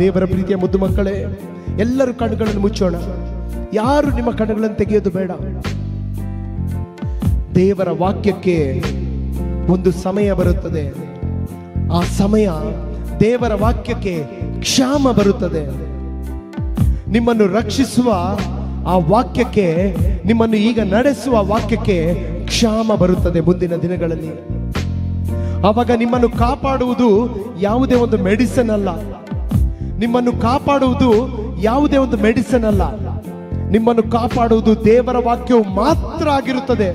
ದೇವರ ಪ್ರೀತಿಯ ಮುದ್ದು ಮಕ್ಕಳೇ, ಎಲ್ಲರೂ ಕಣ್ಣುಗಳನ್ನು ಮುಚ್ಚೋಣ. ಯಾರು ನಿಮ್ಮ ಕಣ್ಣುಗಳನ್ನು ತೆಗೆಯೋದು ಬೇಡ. ದೇವರ ವಾಕ್ಯಕ್ಕೆ ಒಂದು ಸಮಯ ಬರುತ್ತದೆ. ಆ ಸಮಯ ದೇವರ ವಾಕ್ಯಕ್ಕೆ ಕ್ಷಾಮ ಬರುತ್ತದೆ. ನಿಮ್ಮನ್ನು ರಕ್ಷಿಸುವ ಆ ವಾಕ್ಯಕ್ಕೆ, ನಿಮ್ಮನ್ನು ಈಗ ನಡೆಸುವ ವಾಕ್ಯಕ್ಕೆ ಕ್ಷಾಮ ಬರುತ್ತದೆ ಮುಂದಿನ ದಿನಗಳಲ್ಲಿ. ಆವಾಗ ನಿಮ್ಮನ್ನು ಕಾಪಾಡುವುದು ಯಾವುದೇ ಒಂದು ಮೆಡಿಸಿನ್ ಅಲ್ಲ. ನಿಮ್ಮನ್ನು ಕಾಪಾಡುವುದು ಯಾವುದೇ ಒಂದು ಮೆಡಿಸಿನ್ ಅಲ್ಲ. ನಿಮ್ಮನ್ನು ಕಾಪಾಡುವುದು ದೇವರ ವಾಕ್ಯವು ಮಾತ್ರ ಆಗಿರುತ್ತದೆ.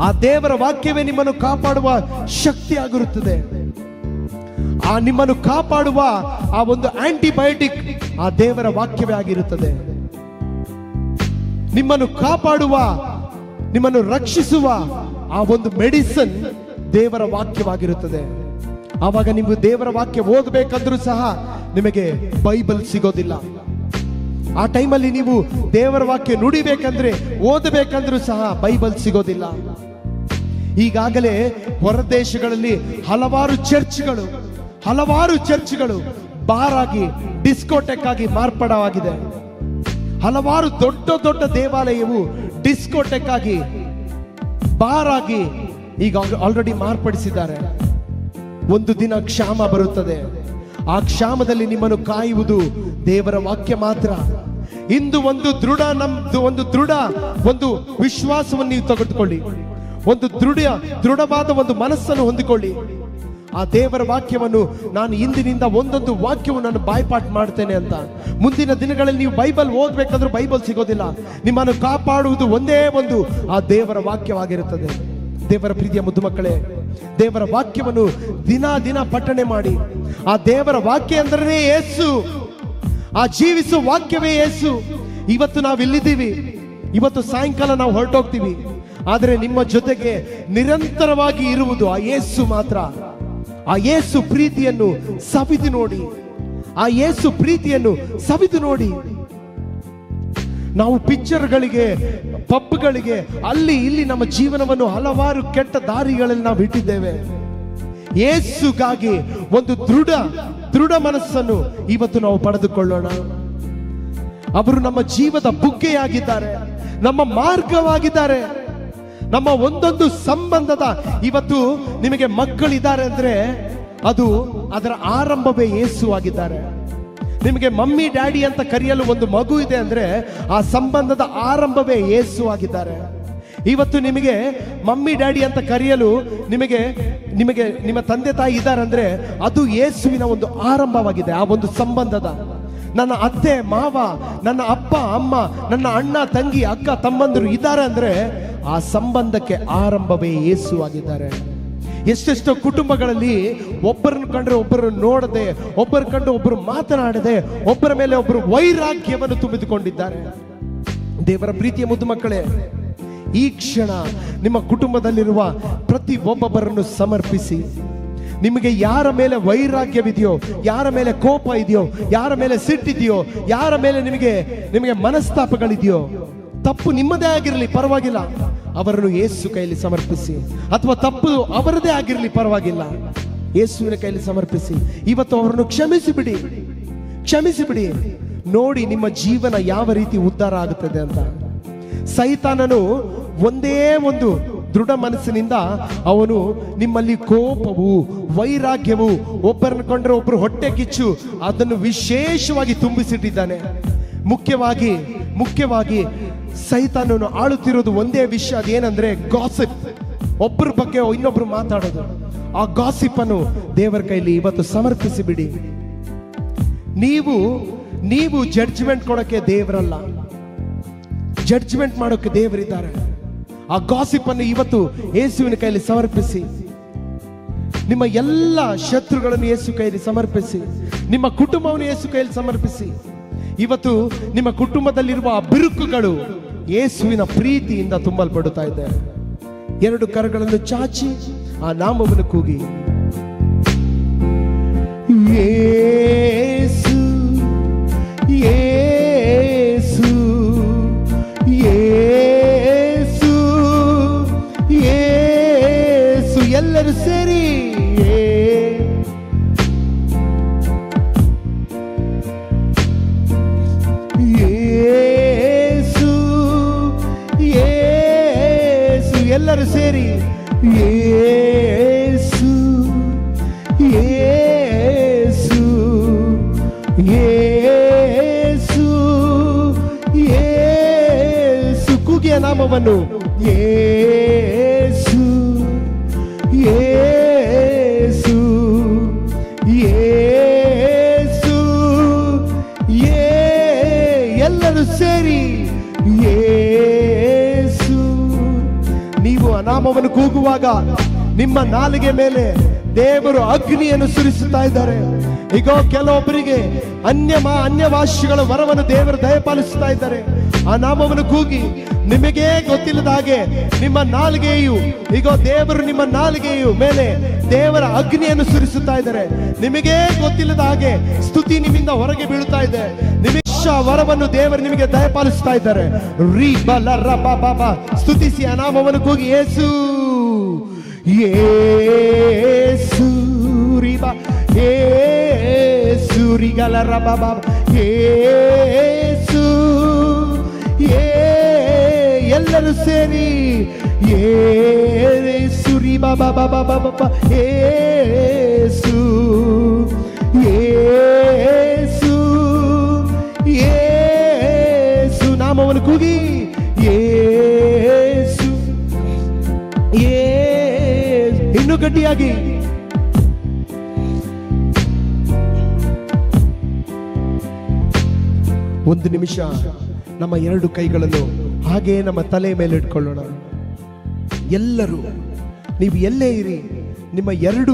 ಆ ದೇವರ ವಾಕ್ಯವೇ ನಿಮ್ಮನ್ನು ಕಾಪಾಡುವ ಶಕ್ತಿ ಆಗಿರುತ್ತದೆ. ಆ ನಿಮ್ಮನ್ನು ಕಾಪಾಡುವ ಆ ಒಂದು ಆಂಟಿಬಯೋಟಿಕ್ ಆ ದೇವರ ವಾಕ್ಯವೇ ಆಗಿರುತ್ತದೆ. ನಿಮ್ಮನ್ನು ಕಾಪಾಡುವ, ನಿಮ್ಮನ್ನು ರಕ್ಷಿಸುವ ಆ ಒಂದು ಮೆಡಿಸಿನ್ ದೇವರ ವಾಕ್ಯವಾಗಿರುತ್ತದೆ. ಆವಾಗ ನೀವು ದೇವರ ವಾಕ್ಯ ಓದಬೇಕಂದ್ರೂ ಸಹ ನಿಮಗೆ ಬೈಬಲ್ ಸಿಗೋದಿಲ್ಲ. ಆ ಟೈಮಲ್ಲಿ ನೀವು ದೇವರ ವಾಕ್ಯ ನುಡಿಬೇಕಂದ್ರೆ, ಓದಬೇಕಂದ್ರೂ ಸಹ ಬೈಬಲ್ ಸಿಗೋದಿಲ್ಲ. ಈಗಾಗಲೇ ಹೊರ ದೇಶಗಳಲ್ಲಿ ಹಲವಾರು ಚರ್ಚ್ಗಳು ಬಾರ್ ಆಗಿ, ಡಿಸ್ಕೋಟೆಕ್ ಆಗಿ ಮಾರ್ಪಾಡವಾಗಿದೆ. ಹಲವಾರು ದೊಡ್ಡ ದೊಡ್ಡ ದೇವಾಲಯವು ಡಿಸ್ಕೋಟೆಕ್ ಆಗಿ, ಬಾರ್ ಆಗಿ ಈಗ ಆಲ್ರೆಡಿ ಮಾರ್ಪಡಿಸಿದ್ದಾರೆ. ಒಂದು ದಿನ ಕ್ಷಾಮ ಬರುತ್ತದೆ. ಆ ಕ್ಷಾಮದಲ್ಲಿ ನಿಮ್ಮನ್ನು ಕಾಯುವುದು ದೇವರ ವಾಕ್ಯ ಮಾತ್ರ. ಇಂದು ಒಂದು ದೃಢ ವಿಶ್ವಾಸವನ್ನು ನೀವು ತೆಗೆದುಕೊಳ್ಳಿ. ಒಂದು ದೃಢವಾದ ಒಂದು ಮನಸ್ಸನ್ನು ಹೊಂದಿಕೊಳ್ಳಿ. ಆ ದೇವರ ವಾಕ್ಯವನ್ನು, ನಾನು ಇಂದಿನಿಂದ ಒಂದೊಂದು ವಾಕ್ಯವನ್ನು ನಾನು ಬಾಯ್ಪಾಟ್ ಮಾಡ್ತೇನೆ ಅಂತ. ಮುಂದಿನ ದಿನಗಳಲ್ಲಿ ನೀವು ಬೈಬಲ್ ಓದ್ಬೇಕಂದ್ರೂ ಬೈಬಲ್ ಸಿಗೋದಿಲ್ಲ. ನಿಮ್ಮನ್ನು ಕಾಪಾಡುವುದು ಒಂದೇ ಒಂದು ಆ ದೇವರ ವಾಕ್ಯವಾಗಿರುತ್ತದೆ. ದೇವರ ಪ್ರೀತಿಯ ಮುದ್ದು ಮಕ್ಕಳೇ, ದೇವರ ವಾಕ್ಯವನ್ನು ದಿನ ಪಠಣೆ ಮಾಡಿ. ಆ ದೇವರ ವಾಕ್ಯ ಅಂದ್ರೆ ಯೇಸು. ಆ ಜೀವಿಸುವ ವಾಕ್ಯವೇ ಯೇಸು. ಇವತ್ತು ನಾವು ಇಲ್ಲಿದ್ದೀವಿ, ಇವತ್ತು ಸಾಯಂಕಾಲ ನಾವು ಹೊರಟೋಗ್ತೀವಿ. ಆದರೆ ನಿಮ್ಮ ಜೊತೆಗೆ ನಿರಂತರವಾಗಿ ಇರುವುದು ಆ ಯೇಸು ಮಾತ್ರ. ಆ ಯೇಸು ಪ್ರೀತಿಯನ್ನು ಸವಿದು ನೋಡಿ. ಆ ಯೇಸು ಪ್ರೀತಿಯನ್ನು ಸವಿದು ನೋಡಿ. ನಾವು ಪಿಕ್ಚರ್ಗಳಿಗೆ, ಪಬ್ಗಳಿಗೆ, ಅಲ್ಲಿ ಇಲ್ಲಿ ನಮ್ಮ ಜೀವನವನ್ನು ಹಲವಾರು ಕೆಟ್ಟ ದಾರಿಗಳಲ್ಲಿ ನಾವು ಇಟ್ಟಿದ್ದೇವೆ. ಯೇಸುಗಾಗಿ ಒಂದು ದೃಢ ಮನಸ್ಸನ್ನು ಇವತ್ತು ನಾವು ಪಡೆದುಕೊಳ್ಳೋಣ. ಅವರು ನಮ್ಮ ಜೀವದ ಬುಗ್ಗೆಯಾಗಿದ್ದಾರೆ, ನಮ್ಮ ಮಾರ್ಗವಾಗಿದ್ದಾರೆ, ನಮ್ಮ ಒಂದೊಂದು ಸಂಬಂಧದ. ಇವತ್ತು ನಿಮಗೆ ಮಕ್ಕಳಿದ್ದಾರೆ ಅಂದ್ರೆ ಅದರ ಆರಂಭವೇ ಯೇಸು ಆಗಿದ್ದಾರೆ. ನಿಮಗೆ ಮಮ್ಮಿ ಡ್ಯಾಡಿ ಅಂತ ಕರೆಯಲು ಒಂದು ಮಗು ಇದೆ ಅಂದ್ರೆ ಆ ಸಂಬಂಧದ ಆರಂಭವೇ ಯೇಸು ಆಗಿದ್ದಾರೆ. ಇವತ್ತು ನಿಮಗೆ ಮಮ್ಮಿ ಡ್ಯಾಡಿ ಅಂತ ಕರೆಯಲು ನಿಮಗೆ ನಿಮ್ಮ ತಂದೆ ತಾಯಿ ಇದ್ದಾರೆ ಅಂದ್ರೆ ಅದು ಯೇಸುವಿನ ಒಂದು ಆರಂಭವಾಗಿದೆ. ಆ ಒಂದು ಸಂಬಂಧದ, ನನ್ನ ಅತ್ತೆ ಮಾವ, ನನ್ನ ಅಪ್ಪ ಅಮ್ಮ, ನನ್ನ ಅಣ್ಣ ತಂಗಿ, ಅಕ್ಕ ತಮ್ಮಂದಿರು ಇದ್ದಾರೆ ಅಂದ್ರೆ ಆ ಸಂಬಂಧಕ್ಕೆ ಆರಂಭವೇ ಯೇಸು ಆಗಿದ್ದಾರೆ. ಎಷ್ಟೆಷ್ಟೋ ಕುಟುಂಬಗಳಲ್ಲಿ ಒಬ್ಬರನ್ನು ಕಂಡ್ರೆ ಒಬ್ಬರು ನೋಡದೆ, ಒಬ್ಬರು ಕಂಡು ಒಬ್ಬರು ಮಾತನಾಡದೆ, ಒಬ್ಬರ ಮೇಲೆ ಒಬ್ಬರು ವೈರಾಗ್ಯವನ್ನು ತುಂಬಿದುಕೊಂಡಿದ್ದಾರೆ. ದೇವರ ಪ್ರೀತಿಯ ಮುದ್ದು ಮಕ್ಕಳೇ, ಈ ಕ್ಷಣ ನಿಮ್ಮ ಕುಟುಂಬದಲ್ಲಿರುವ ಪ್ರತಿ ಒಬ್ಬೊಬ್ಬರನ್ನು ಸಮರ್ಪಿಸಿ. ನಿಮಗೆ ಯಾರ ಮೇಲೆ ವೈರಾಗ್ಯವಿದೆಯೋ, ಯಾರ ಮೇಲೆ ಕೋಪ ಇದೆಯೋ, ಯಾರ ಮೇಲೆ ಸಿಟ್ಟಿದೆಯೋ, ಯಾರ ಮೇಲೆ ನಿಮಗೆ ಮನಸ್ತಾಪಗಳಿದೆಯೋ, ತಪ್ಪು ನಿಮ್ಮದೇ ಆಗಿರಲಿ ಪರವಾಗಿಲ್ಲ, ಅವರನ್ನು ಯೇಸು ಕೈಯಲ್ಲಿ ಸಮರ್ಪಿಸಿ. ಅಥವಾ ತಪ್ಪು ಅವರದೇ ಆಗಿರಲಿ ಪರವಾಗಿಲ್ಲ, ಯೇಸುವಿನ ಕೈಯಲ್ಲಿ ಸಮರ್ಪಿಸಿ. ಇವತ್ತು ಅವರನ್ನು ಕ್ಷಮಿಸಿಬಿಡಿ. ನೋಡಿ ನಿಮ್ಮ ಜೀವನ ಯಾವ ರೀತಿ ಉದ್ಧಾರ ಆಗುತ್ತದೆ ಅಂತ. ಸೈತಾನನು ಒಂದೇ ಒಂದು ದೃಢ ಮನಸ್ಸಿನಿಂದ ಅವನು ನಿಮ್ಮಲ್ಲಿ ಕೋಪವು, ವೈರಾಗ್ಯವು, ಒಬ್ಬರನ್ನು ಕೊಂಡ್ರೆ ಒಬ್ಬರು ಹೊಟ್ಟೆ ಕಿಚ್ಚು, ಅದನ್ನು ವಿಶೇಷವಾಗಿ ತುಂಬಿಸಿಟ್ಟಿದ್ದಾನೆ. ಮುಖ್ಯವಾಗಿ ಸೈತಾನನು ಆಳುತ್ತಿರೋದು ಒಂದೇ ವಿಷಯ, ಅದೇನಂದ್ರೆ ಗಾಸಿಪ್. ಒಬ್ಬರ ಬಗ್ಗೆ ಇನ್ನೊಬ್ರು ಮಾತಾಡೋದು. ಆ ಗಾಸಿಪ್ ಅನ್ನು ದೇವರ ಕೈಲಿ ಇವತ್ತು ಸಮರ್ಪಿಸಿ ಬಿಡಿ. ನೀವು ಜಡ್ಜ್ಮೆಂಟ್ ಕೊಡೋಕೆ ದೇವರಲ್ಲ, ಜಡ್ಜ್ಮೆಂಟ್ ಮಾಡೋಕೆ ದೇವರಿದ್ದಾರೆ. ಆ ಗಾಸಿಪ್ ಅನ್ನು ಇವತ್ತು ಯೇಸುವಿನ ಕೈಯಲ್ಲಿ ಸಮರ್ಪಿಸಿ. ನಿಮ್ಮ ಎಲ್ಲ ಶತ್ರುಗಳನ್ನು ಯೇಸು ಕೈಯಲ್ಲಿ ಸಮರ್ಪಿಸಿ. ನಿಮ್ಮ ಕುಟುಂಬವನ್ನು ಯೇಸು ಕೈಯಲ್ಲಿ ಸಮರ್ಪಿಸಿ. ಇವತ್ತು ನಿಮ್ಮ ಕುಟುಂಬದಲ್ಲಿರುವ ಬಿರುಕುಗಳು ಯೇಸುವಿನ ಪ್ರೀತಿಯಿಂದ ತುಂಬಲ್ಪಡುತ್ತಾ ಇದೆ. ಎರಡು ಕರಗಳನ್ನು ಚಾಚಿ ಆ ನಾಮವನ್ನು ಕೂಗಿ, ಯೇಸು ಯೇಸು ಯೇಸು ಯೇಸು. ಎಲ್ಲರೂ ಸೇರಿ ನಾಮವನ್ನು ಯೇಸು ಯೇಸು ಯೇಸು ಎಲ್ಲರೂ ಸೇರಿ ಯೇಸು. ನೀವು ಆ ನಾಮವನ್ನು ಕೂಗುವಾಗ ನಿಮ್ಮ ನಾಲಿಗೆ ಮೇಲೆ ದೇವರು ಅಗ್ನಿಯನ್ನು ಸುರಿಸುತ್ತಾ ಇದ್ದಾರೆ. ಈಗ ಕೆಲವೊಬ್ಬರಿಗೆ ಅನ್ಯ ಭಾಷೆಗಳ ವರವನ್ನು ದೇವರು ದಯಪಾಲಿಸುತ್ತಾ ಇದ್ದಾರೆ. ಆ ನಾಮವನ್ನು ಕೂಗಿ ನಿಮಗೇ ಗೊತ್ತಿಲ್ಲದ ಹಾಗೆ ನಿಮ್ಮ ನಾಲಿಗೆಯು ಈಗ ದೇವರು ನಿಮ್ಮ ನಾಲಿಗೆಯು ಮೇಲೆ ದೇವರ ಅಗ್ನಿಯನ್ನು ಸುರಿಸುತ್ತಾ ಇದ್ದಾರೆ. ನಿಮಗೇ ಗೊತ್ತಿಲ್ಲದ ಹಾಗೆ ಸ್ತುತಿ ನಿಮ್ಮಿಂದ ಹೊರಗೆ ಬೀಳುತ್ತಾ ಇದೆ. ನಿಮಗೆ ವರವನ್ನು ದೇವರು ನಿಮಗೆ ದಯಪಾಲಿಸ್ತಾ ಇದ್ದಾರೆ. ರೀ ಬಲ ರ ಬಾ ಸ್ತುತಿಸಿ ಆ ನಾಮವನ್ನು ಕೂಗಿ ಯೇಸು ಯೇಸು ರೀ ಬಾ ಯೇಸು ರಿಗಲ ರ ಬಾ ಯೇಸು ಎಲ್ಲರೂ ಸೇರಿ ಯೇಸು ರೀ ಬಾ ಬಾ ಬಾ ಬಾ ಬಾ ಯೇಸು ಯೇಸು ಯೇಸು ನಾಮವನ್ನು ಕೂಗಿ ಯೇಸು ಇನ್ನೂ ಗಟ್ಟಿಯಾಗಿ ಒಂದು ನಿಮಿಷ ನಮ್ಮ ಎರಡು ಕೈಗಳನ್ನು ಹಾಗೆ ನಮ್ಮ ತಲೆ ಮೇಲೆ ಇಟ್ಕೊಳ್ಳೋಣ. ಎಲ್ಲರೂ ನೀವು ಎಲ್ಲೇ ಇರಿ ನಿಮ್ಮ ಎರಡು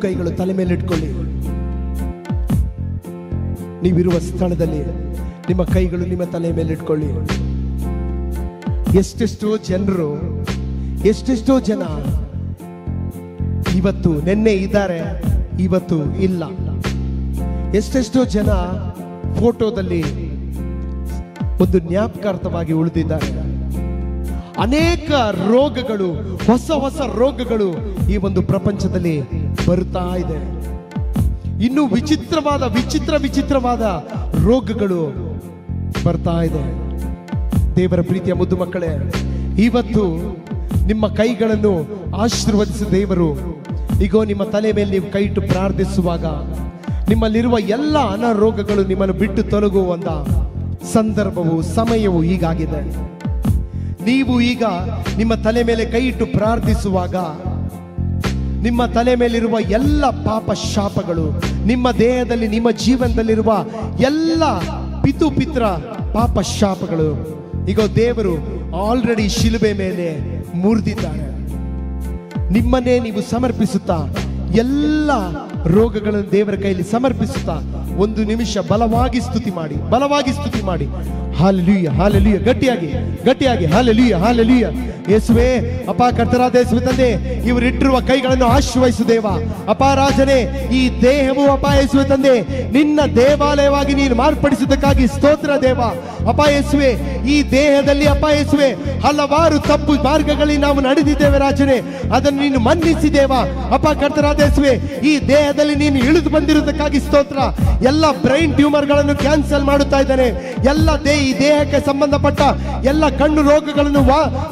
ಕೈಗಳು ತಲೆ ಮೇಲೆ ಇಟ್ಕೊಳ್ಳಿ. ನೀವಿರುವ ಸ್ಥಳದಲ್ಲಿ ನಿಮ್ಮ ಕೈಗಳು ನಿಮ್ಮ ತಲೆ ಮೇಲೆ ಇಟ್ಕೊಳ್ಳಿ. ಎಷ್ಟೆಷ್ಟೋ ಜನ ಇವತ್ತು ನೆನ್ನೆ ಇದ್ದಾರೆ, ಇವತ್ತು ಇಲ್ಲ. ಎಷ್ಟೆಷ್ಟೋ ಜನ ಫೋಟೋದಲ್ಲಿ ಒಂದು ಜ್ಞಾಪಕಾರ್ಥವಾಗಿ ಉಳಿದಿದ್ದಾರೆ. ಅನೇಕ ರೋಗಗಳು, ಹೊಸ ರೋಗಗಳು ಈ ಒಂದು ಪ್ರಪಂಚದಲ್ಲಿ ಬರುತ್ತಾ ಇದೆ. ಇನ್ನು ವಿಚಿತ್ರವಾದ ರೋಗಗಳು ಬರ್ತಾ ಇದೆ. ದೇವರ ಪ್ರೀತಿಯ ಮುದ್ದು ಮಕ್ಕಳೇ, ಇವತ್ತು ನಿಮ್ಮ ಕೈಗಳನ್ನು ಆಶೀರ್ವದಿಸಿದ ದೇವರು ಈಗ ನಿಮ್ಮ ತಲೆ ಮೇಲೆ ನೀವು ಕೈ ಇಟ್ಟು ಪ್ರಾರ್ಥಿಸುವಾಗ ನಿಮ್ಮಲ್ಲಿರುವ ಎಲ್ಲ ಅನಾರೋಗ್ಯಗಳು ನಿಮ್ಮನ್ನು ಬಿಟ್ಟು ತೊಲಗುವಂತ ಸಂದರ್ಭವು ಸಮಯವು ಹೀಗಾಗಿದೆ. ನೀವು ಈಗ ನಿಮ್ಮ ತಲೆ ಮೇಲೆ ಕೈ ಇಟ್ಟು ಪ್ರಾರ್ಥಿಸುವಾಗ ನಿಮ್ಮ ತಲೆ ಮೇಲಿರುವ ಎಲ್ಲ ಪಾಪ ಶಾಪಗಳು, ನಿಮ್ಮ ದೇಹದಲ್ಲಿ ನಿಮ್ಮ ಜೀವನದಲ್ಲಿರುವ ಎಲ್ಲ ಪಿತೃ ಪಾಪ ಶಾಪಗಳು ಈಗ ದೇವರು ಆಲ್ರೆಡಿ ಶಿಲುಬೆ ಮೇಲೆ ಮುರಿದಿದ್ದಾರೆ. ನಿಮ್ಮನ್ನೇ ನೀವು ಸಮರ್ಪಿಸುತ್ತಾ ಎಲ್ಲ ರೋಗಗಳನ್ನು ದೇವರ ಕೈಯಲ್ಲಿ ಸಮರ್ಪಿಸುತ್ತಾ ಒಂದು ನಿಮಿಷ ಬಲವಾಗಿ ಸ್ತುತಿ ಮಾಡಿ. ಹಾಲೆಲೂಯ ಹಾಲೆಲೂಯ, ಗಟ್ಟಿಯಾಗಿ ಹಾಲೆಲೂಯ ಹಾಲೆಲೂಯ. ಯೇಸುವೇ ಅಪ್ಪ, ಕರ್ತನಾದ ಯೇಸುವೇ ತಂದೆ, ಇವರಿಟ್ಟಿರುವ ಕೈಗಳನ್ನು ಆಶೀರ್ವದಿಸು ದೇವ. ಅಪ್ಪ ರಾಜನೇ, ಈ ದೇಹವು ಅಪ್ಪ ಯೇಸುವೇ ತಂದೆ ನಿನ್ನ ದೇವಾಲಯವಾಗಿ ನೀನು ಮಾರ್ಪಡಿಸುವುದಕ್ಕಾಗಿ ಸ್ತೋತ್ರ ದೇವ. ಅಪ್ಪ ಯೇಸುವೇ, ಈ ದೇಹದಲ್ಲಿ ಅಪ್ಪ ಯೇಸುವೇ ಹಲವಾರು ತಪ್ಪು ಮಾರ್ಗಗಳಲ್ಲಿ ನಾವು ನಡೆದಿದ್ದೇವೆ ರಾಜನೇ, ಅದನ್ನು ನೀನು ಮನ್ನಿಸಿದೇವ. ಅಪ್ಪ ಕರ್ತನಾದ ಯೇಸುವೇ, ಈ ದೇಹದಲ್ಲಿ ನೀನು ಇಳಿದು ಬಂದಿರುವುದಕ್ಕಾಗಿ ಸ್ತೋತ್ರ. ಎಲ್ಲ ಬ್ರೈನ್ ಟ್ಯೂಮರ್ಗಳನ್ನು ಕ್ಯಾನ್ಸಲ್ ಮಾಡುತ್ತಾ ಇದ್ದಾನೆ. ಎಲ್ಲ ಈ ದೇಹಕ್ಕೆ ಸಂಬಂಧಪಟ್ಟ ಎಲ್ಲ ಕಣ್ಣು ರೋಗಗಳನ್ನು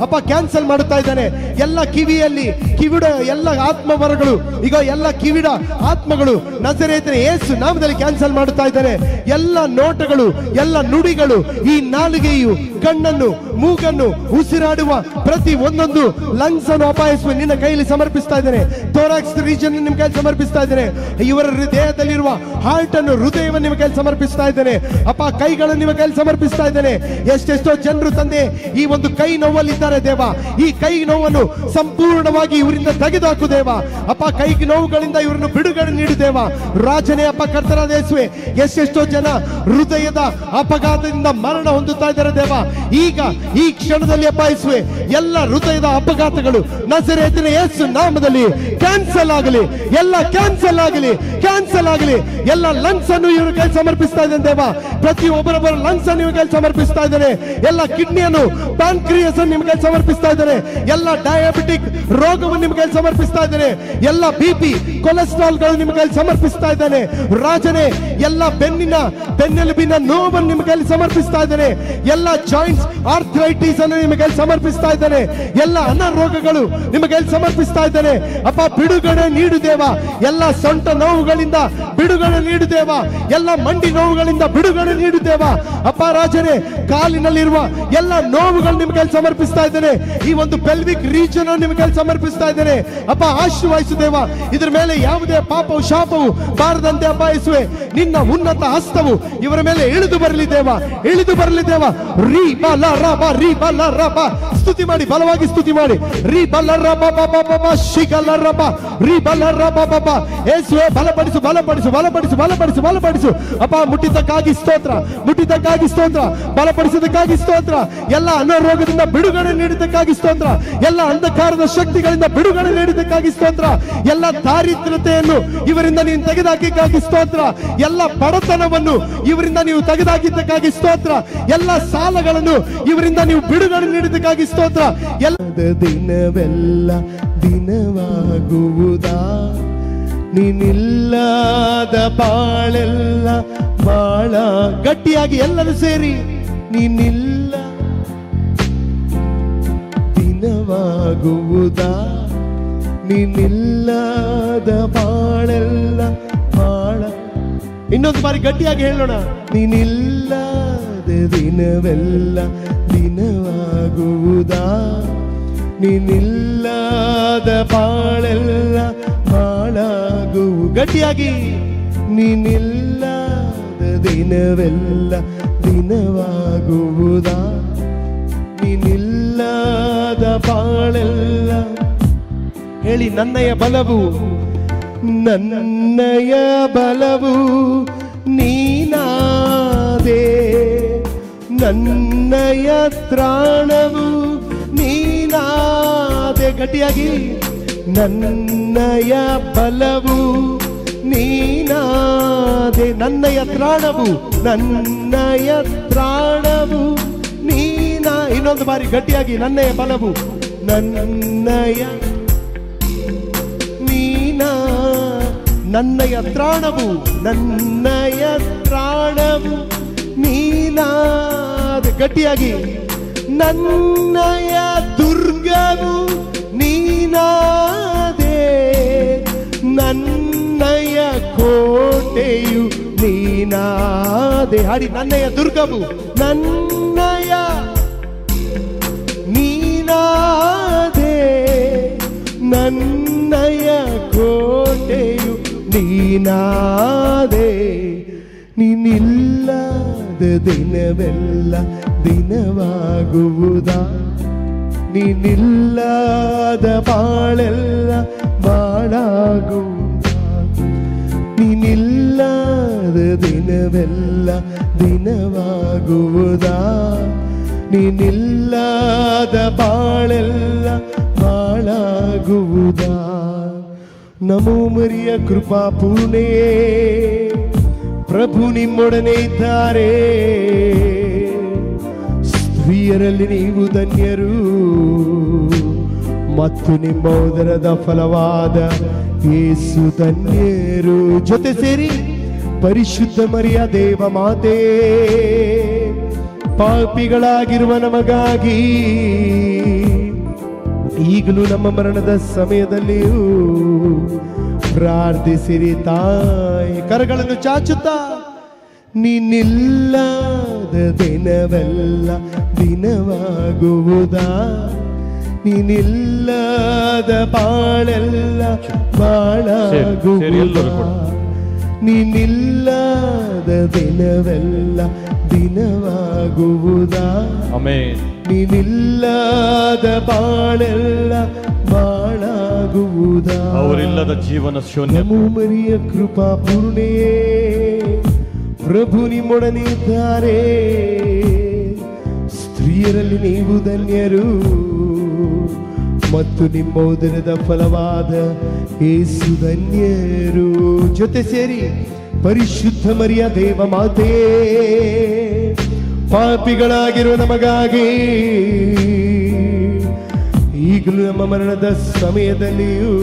ಅಪ್ಪ ಕ್ಯಾನ್ಸಲ್ ಮಾಡುತ್ತಾ ಇದ್ದಾನೆ. ಎಲ್ಲ ಕಿವಿಯಲ್ಲಿ ಕಿವಿಡ ಎಲ್ಲ ಆತ್ಮವರಗಳು ಈಗ ಎಲ್ಲ ಕಿವಿಡ ಆತ್ಮಗಳು ನಜರೇತಿನ ಯೇಸು ನಾಮದಲ್ಲಿ ಕ್ಯಾನ್ಸಲ್ ಮಾಡುತ್ತಾ ಇದ್ದಾನೆ. ಎಲ್ಲ ನೋಟಗಳು, ಎಲ್ಲ ನುಡಿಗಳು, ಈ ನಾಲಿಗೆಯು, ಕಣ್ಣನ್ನು, ಮೂಗನ್ನು, ಉಸಿರಾಡುವ ಪ್ರತಿ ಒಂದೊಂದು ಲಂಗ್ಸ್ ಅನ್ನು ಅಪಾಯಿಸುವ ನಿನ್ನ ಕೈಯಲ್ಲಿ ಸಮರ್ಪಿಸ್ತಾ ಇದ್ದೇನೆ. ಥೋರಾಕ್ಸ್ ರೀಜನ್ ನಿಮ್ಮ ಕೈಯಲ್ಲಿ ಸಮರ್ಪಿಸ್ತಾ ಇದ್ದೇನೆ. ಇವರ ದೇಹದಲ್ಲಿರುವ ಹಾರ್ಟ್ ಅನ್ನು, ಹೃದಯವನ್ನು ನಿಮ್ಮ ಕೈಯಲ್ಲಿ ಸಮರ್ಪಿಸ್ತಾ ಇದ್ದೇನೆ. ಅಪ್ಪ ಕೈಗಳನ್ನು ನಿಮ್ಮ ಕೈಯಲ್ಲಿ ಸಮರ್ಪಿಸ್ತಾ ಇದ್ದೇನೆ. ಎಷ್ಟೆಷ್ಟೋ ಜನರು ತಂದೆ ಈ ಒಂದು ಕೈ ನೋವಲ್ಲಿದ್ದಾರೆ ದೇವ. ಈ ಕೈ ನೋವನ್ನು ಸಂಪೂರ್ಣವಾಗಿ ಇವರಿಂದ ತೆಗೆದುಹಾಕು ದೇವ. ಅಪ್ಪ ಕೈ ನೋವುಗಳಿಂದ ಇವರನ್ನು ಬಿಡುಗಡೆ ನೀಡು ದೇವ. ರಾಜನೇ ಅಪ್ಪ ಕರ್ತನಾದ ಯೇಸುವೇ, ಎಷ್ಟೆಷ್ಟೋ ಜನ ಹೃದಯದ ಅಪಘಾತದಿಂದ ಮರಣ ಹೊಂದುತ್ತಾ ಇದ್ದಾರೆ ದೇವ. ಈಗ ಈ ಕ್ಷಣದಲ್ಲಿ ಅಪ್ಪ ಯೇಸುವೇ ಎಲ್ಲ ಹೃದಯದ ಅಪಘಾತಗಳು ನಜರೇತಿನ ಯೇಸು ನಾಮದಲ್ಲಿ ಕ್ಯಾನ್ಸಲ್ ಆಗಲಿ, ಎಲ್ಲ ಕ್ಯಾನ್ಸಲ್ ಆಗಲಿ. ಎಲ್ಲ ಲಂಗ್ಸ್ ಅನ್ನು ಇವ್ರ ಕೈ ಸಮರ್ಪಿಸ್ತಾ ಇದ್ದೇನೆ ದೇವ. ಪ್ರತಿಯೊಬ್ಬರೊಬ್ಬರ ಲಂಗ್ಸ್ ಅನ್ನು ನಿಮ್ಮ ಕೈ ಸಮರ್ಪಿಸ್ತಾ ಇದ್ದೇನೆ. ಎಲ್ಲ ಕಿಡ್ನಿಯನ್ನು, ಪ್ಯಾನ್ಕ್ರಿಯಸ್ ಅನ್ನು ನಿಮ್ಮ ಕೈ ಸಮರ್ಪಿಸ್ತಾ ಇದ್ದೇನೆ. ಎಲ್ಲ ಡಯಾಬಿಟಿಕ್ ರೋಗವನ್ನು ನಿಮ್ಮ ಕೈ ಸಮರ್ಪಿಸ್ತಾ ಇದ್ದೇನೆ. ಎಲ್ಲ BP, ಕೊಲೆಸ್ಟ್ರಾಲ್ ಗಳು ನಿಮ್ಮ ಕೈ ಸಮರ್ಪಿಸ್ತಾ ಇದ್ದಾನೆ. ರಾಜನೇ, ಎಲ್ಲ ಬೆನ್ನೆಲುಬಿನ ನೋವನ್ನು ನಿಮ್ಮ ಕೈಲಿ ಸಮರ್ಪಿಸ್ತಾ ಇದ್ದಾನೆ. ಎಲ್ಲ ಜಾಯಿಂಟ್ಸ್ ಆರ್ಥರೈಟಿಸ್ ಅನ್ನು ನಿಮ್ಮ ಕೈಲಿ ಸಮರ್ಪಿಸ್ತಾ ಇದ್ದಾನೆ. ಎಲ್ಲ ಅನಾರೋಗ್ಯಗಳು ನಿಮ್ಮ ಕೈಲಿ ಸಮರ್ಪಿಸ್ತಾ ಇದ್ದಾನೆ. ಅಪ್ಪ, ಬಿಡುಗಡೆ ನೀಡು ದೇವ. ಎಲ್ಲ ಸೊಂಟ ನೋವುಗಳಿಂದ ಬಿಡುಗಡೆ ನೀಡು ದೇವ. ಎಲ್ಲ ಮಂಡಿ ನೋವುಗಳಿಂದ ಬಿಡುಗಡೆ ನೀಡು ದೇವ. ಅಪ್ಪ ರಾಜನೇ, ಕಾಲಿನಲ್ಲಿರುವ ಎಲ್ಲ ನೋವುಗಳು ನಿಮ್ಮ ಕೈಲಿ ಸಮರ್ಪಿಸ್ತಾ ಇದ್ದೇನೆ. ಈ ಒಂದು ಪೆಲ್ವಿಕ್ ರೀಜನ್ ನಿಮ್ಮ ಕೈಲಿ ಸಮರ್ಪಿಸ್ತಾ ಇದ್ದೇನೆ. ಅಪ್ಪ, ಆಶೀರ್ವದಿಸು ದೇವ. ಇದ್ರ ಮೇಲೆ ಯಾವುದೇ ಪಾಪವು ಶಾಪವು ಬಾರದಂತೆ ಅಪ್ಪ ಯೇಸುವೆ, ನಿನ್ನ ಉನ್ನತ ಹಸ್ತವು ಇವರ ಮೇಲೆ ಇಳಿದು ಬರಲಿ ದೇವ, ಇಳಿದು ಬರಲಿ ದೇವ. ರೀ ಬಲ ರಬ, ರೀ ಬಲ ರಬ. ಸ್ತುತಿ ಮಾಡಿ, ಬಲವಾಗಿ ಸ್ತುತಿ ಮಾಡಿ. ರೀ ಬಲ ರಬ ಬಬ ಶಿಗಲ ರಬ, ರೀ ಬಲ ರಬ ಬಬ. ಯೇಸುವೆ, ಬಲಪಡಿಸು, ಬಲಪಡಿಸು, ಬಲಪಡಿಸು, ಬಲಪಡಿಸು, ಬಲಪಡಿಸು. ಅಪ್ಪ, ಮುಟ್ಟಿದ್ದಕ್ಕಾಗಿ ಸ್ತೋತ್ರ, ಮುಟ್ಟಿದ್ದಕ್ಕಾಗಿ ಸ್ತೋತ್ರ, ಬಲಪಡಿಸಿದ್ದಕ್ಕಾಗಿ ಸ್ತೋತ್ರ. ಎಲ್ಲ ಅನಾರೋಗ್ಯದಿಂದ ಬಿಡುಗಡೆ ನೀಡಿದ್ದಕ್ಕಾಗಿ ಸ್ತೋತ್ರ. ಎಲ್ಲ ಅಂಧಕಾರದ ಶಕ್ತಿಗಳಿಂದ ಬಿಡುಗಡೆ ನೀಡಿದ್ದಕ್ಕಾಗಿ ಸ್ತೋತ್ರ. ಎಲ್ಲ ದಾರಿದ್ರ್ಯತೆಯನ್ನು ಇವರಿಂದ ನೀವು ತೆಗೆದುಹಾಕಿದ್ದಕ್ಕಾಗಿ ಸ್ತೋತ್ರ. ಎಲ್ಲ ಬಡತನವನ್ನು ಇವರಿಂದ ನೀವು ತೆಗೆದುಹಾಕಿದ್ದಕ್ಕಾಗಿ ಸ್ತೋತ್ರ. ಎಲ್ಲ ಸಾಲಗಳನ್ನು ಇವರಿಂದ ನೀವು ಬಿಡುಗಡೆ ನೀಡಿದ್ದಕ್ಕಾಗಿ ಸ್ತೋತ್ರ. ಎಲ್ಲ ದಿನವೆಲ್ಲ ದಿನವಾಗುವುದಾ, ನೀನಿಲ್ಲದ ಬಾಳೆಲ್ಲ ಬಾಳ. ಗಟ್ಟಿಯಾಗಿ ಎಲ್ಲರೂ ಸೇರಿ, ನೀನಿಲ್ಲ ದಿನವಾಗುವುದಾ, ನೀನಿಲ್ಲದ ಬಾಳೆಲ್ಲ ಬಾಳ. ಇನ್ನೊಂದು ಬಾರಿ ಗಟ್ಟಿಯಾಗಿ ಹೇಳೋಣ. ನೀನಿಲ್ಲದ ದಿನವೆಲ್ಲ ದಿನವಾಗುವುದಾ, ನೀನಿಲ್ಲದ ಬಾಳೆಲ್ಲ ಬಾಳಾಗುವು. ಗಟ್ಟಿಯಾಗಿ, ನೀನಿಲ್ಲದ ದಿನವೆಲ್ಲ ದಿನವಾಗುವುದಾ, ನೀನಿಲ್ಲದ ಬಾಳೆಲ್ಲ. ಹೇಳಿ, ನನ್ನಯ ಬಲವು, ನನ್ನಯ ಬಲವು ನೀನಾದೆ, ನನ್ನಯ ತ್ರಾಣವು ನೀನಾದೆ. ಗಟ್ಟಿಯಾಗಿ, ನನ್ನಯ ಬಲವು ನೀನಾದೆ, ನನ್ನಯ ತ್ರಾಣವು, ನನ್ನಯ ತ್ರಾಣವು ನೀನಾ. ಇನ್ನೊಂದು ಬಾರಿ ಗಟ್ಟಿಯಾಗಿ, ನನ್ನಯ ಬಲವು, ನನ್ನಯ ನೀನಾ, ನನ್ನಯ ತ್ರಾಣವು, ನನ್ನಯ ತ್ರಾಣವು ನೀನಾದೆ. ಗಟ್ಟಿಯಾಗಿ, ನನ್ನಯ ದುರ್ಗವು ನೀನಾದೆ, ನನ್ನಯ ಕೋಟೆಯು ನೀನಾದೆ. ಹಾಡಿ, ನನ್ನಯ ದುರ್ಗವು, ನನ್ನಯ ನೀನಾದೆ, ನನ್ನಯ ಕೋಟೆಯು ನೀನಾದೆ. ನೀನಿಲ್ಲದ ದಿನವೆಲ್ಲ ದಿನವಾಗುವುದಾ, ನೀನಿಲ್ಲದ ಬಾಳೆಲ್ಲ ಬಾಳಾಗುವುದಾ, ನೀನಿಲ್ಲದ ದಿನವೆಲ್ಲ ದಿನವಾಗುವುದಾ, ನೀನಿಲ್ಲದ ಬಾಳೆಲ್ಲ ಬಾಳಾಗುವುದಾ. ನಮೋ ಮರಿಯ ಕೃಪಾ ಪೂರ್ಣೆ, ಪ್ರಭು ನಿಮ್ಮೊಡನೆ ಇದ್ದಾರೆ. ಸ್ತ್ರೀಯರಲ್ಲಿ ನೀವು ಧನ್ಯರು, ಮತ್ತು ನಿಮ್ಮ ಉದರದ ಫಲವಾದ ಯೇಸು ಧನ್ಯರು. ಜೊತೆ ಸೇರಿ, ಪರಿಶುದ್ಧ ಮರಿಯ ದೇವ ಮಾತೆ, ಪಾಪಿಗಳಾಗಿರುವ ನಮಗಾಗಿ ಈಗಲೂ ನಮ್ಮ ಮರಣದ ಸಮಯದಲ್ಲಿಯೂ ಪ್ರಾರ್ಥಿಸಿರಿ ತಾಯಿ. ಕರಗಳನ್ನು ಚಾಚುತ್ತಾ, ನೀನಿಲ್ಲದ ದಿನವೆಲ್ಲ ದಿನವಾಗುವುದಾ, ನೀನಿಲ್ಲದ ಬಾಳೆಲ್ಲ ಬಾಳಾಗುವುದಾ, ನೀನಿಲ್ಲದ ದಿನವೆಲ್ಲ ದಿನವಾಗುವುದಾ, ನೀನಿಲ್ಲದ ಬಾಳೆಲ್ಲ ಬಾಳಾಗುವುದಾ, ಅವರಿಲ್ಲದ ಜೀವನ ಶೂನ್ಯ. ನಮೋ ಮರಿಯ ಕೃಪಾ ಪೂರ್ಣೆಯೇ, ಪ್ರಭು ನಿಮ್ಮೊಡನೆ ಇದ್ದಾರೆ. ಸ್ತ್ರೀಯರಲ್ಲಿ ನೀವು ಧನ್ಯರು, ಮತ್ತು ನಿಮ್ಮ ಉದರದ ಫಲವಾದ ಯೇಸು ಧನ್ಯರು. ಜೊತೆ ಸೇರಿ, ಪರಿಶುದ್ಧ ಮರಿಯ ದೇವ ಮಾತೆ, ಪಾಪಿಗಳಾಗಿರುವ ನಮಗಾಗಿ ಈಗಲೂ ನಮ್ಮ ಮರಣದ ಸಮಯದಲ್ಲಿಯೂ